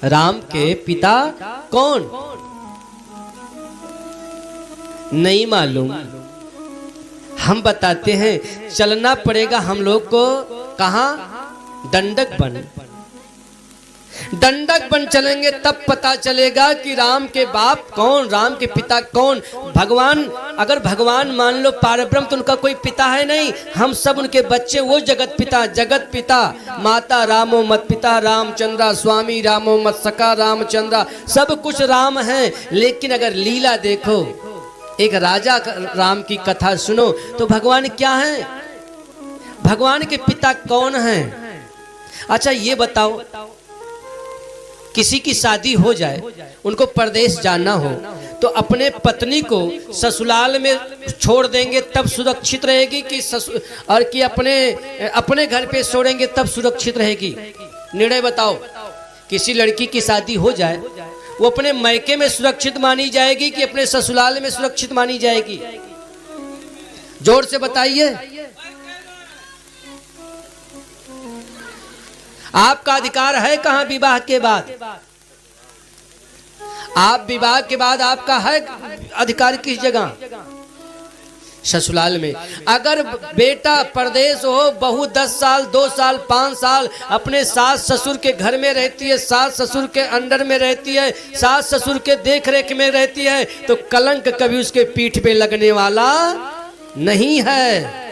राम के पिता कौन? नहीं मालूम। हम बताते हैं, चलना पड़ेगा हम लोग को। कहां? दंडक वन। दंडक वन चलेंगे तब पता चलेगा कि राम के बाप कौन, राम के पिता कौन। भगवान, अगर भगवान मान लो पारब्रह्म, तो उनका कोई पिता है नहीं, हम सब उनके बच्चे। वो जगत पिता, जगत पिता माता रामो मत पिता रामचंद्रा, स्वामी रामो मत सका रामचंद्रा, सब कुछ राम है। लेकिन अगर लीला देखो, एक राजा राम की कथा सुनो तो भगवान क्या है, भगवान के पिता कौन है। अच्छा ये बताओ, किसी की शादी हो जाए, उनको परदेश जाना हो, तो अपने पत्नी को ससुराल में छोड़ देंगे तब सुरक्षित रहेगी कि और कि अपने घर पे छोड़ेंगे तब सुरक्षित रहेगी? निर्णय बताओ। किसी लड़की की शादी हो जाए, वो अपने मायके में सुरक्षित मानी जाएगी कि अपने ससुराल में सुरक्षित मानी जाएगी? जोर से बताइए। आपका अधिकार है कहां विवाह के बाद? आप विवाह के बाद आपका है अधिकार किस जगह? ससुराल में। अगर बेटा परदेश हो, बहू 10 साल 2 साल 5 साल अपने सास ससुर के घर में रहती है, सास ससुर के अंडर में रहती है, सास ससुर के देख रेख में रहती है, तो कलंक कभी उसके पीठ पे लगने वाला नहीं है।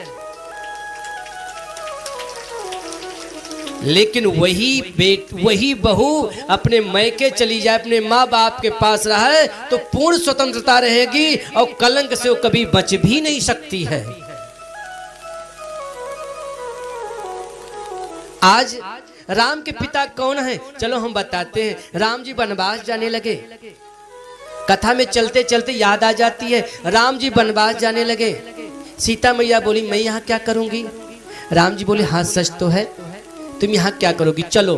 लेकिन वही बहू अपने मैके चली जाए, अपने माँ बाप के पास रहे, तो पूर्ण स्वतंत्रता रहेगी और कलंक से वो कभी बच भी नहीं सकती है। आज राम के पिता कौन है? चलो हम बताते हैं। राम जी वनवास जाने लगे, कथा में चलते चलते याद आ जाती है, राम जी वनवास जाने लगे। सीता मैया बोली मैं यहाँ क्या करूंगी? राम जी बोले हाँ सच तो है, तुम यहाँ क्या करोगी, चलो।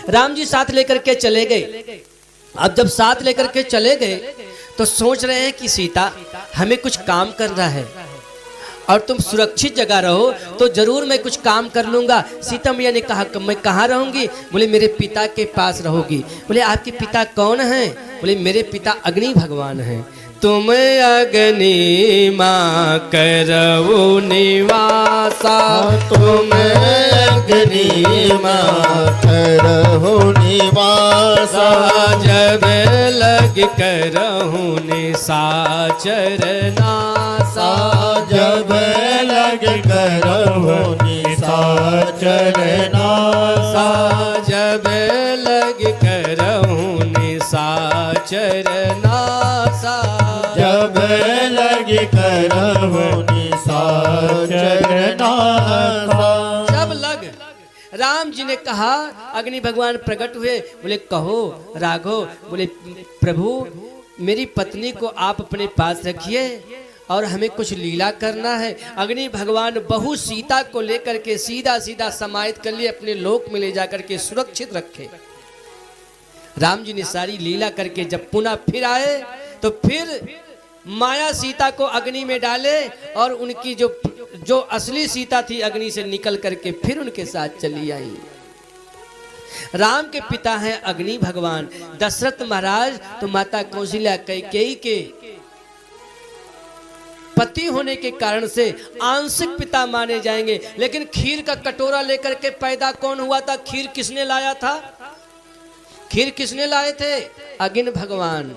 राम जी साथ लेकर के चले गए। अब जब साथ लेकर के चले गए तो सोच रहे हैं कि सीता हमें कुछ काम करना है और तुम सुरक्षित जगह रहो तो जरूर मैं कुछ काम कर लूंगा। सीता मैया ने कहा मैं कहाँ रहूंगी? बोले मेरे पिता के पास रहोगी। बोले आपके पिता कौन हैं? बोले मेरे पिता अग्नि भगवान हैं। तुम अग्नि मां करऊ निवासा, तुम अग्नि मां करहु निवासा, जब लग करहु निशाचर नासा, जब लग करहु निशाचर नासा, जब लग करहु निशाचर नासा, जब लग करहु निशाचर नासा। जब लग। राम जी ने कहा, अग्नि भगवान प्रकट हुए, बोले कहो राघव। बोले प्रभु मेरी पत्नी को आप अपने पास रखिए और हमें कुछ लीला करना है। अग्नि भगवान बहू सीता को लेकर के सीधा सीधा समाहित कर लिए, अपने लोक में ले जाकर के सुरक्षित रखे। राम जी ने सारी लीला करके जब पुनः फिर आए तो फिर माया सीता को अग्नि में डाले और उनकी जो असली सीता थी अग्नि से निकल करके फिर उनके साथ चली आई। राम के पिता हैं अग्नि भगवान। दशरथ महाराज तो माता कौशल्या कैकेयी के पति होने के कारण से आंशिक पिता माने जाएंगे। लेकिन खीर का कटोरा लेकर के पैदा कौन हुआ था? खीर किसने लाया था? खीर किसने लाए थे? अग्नि भगवान।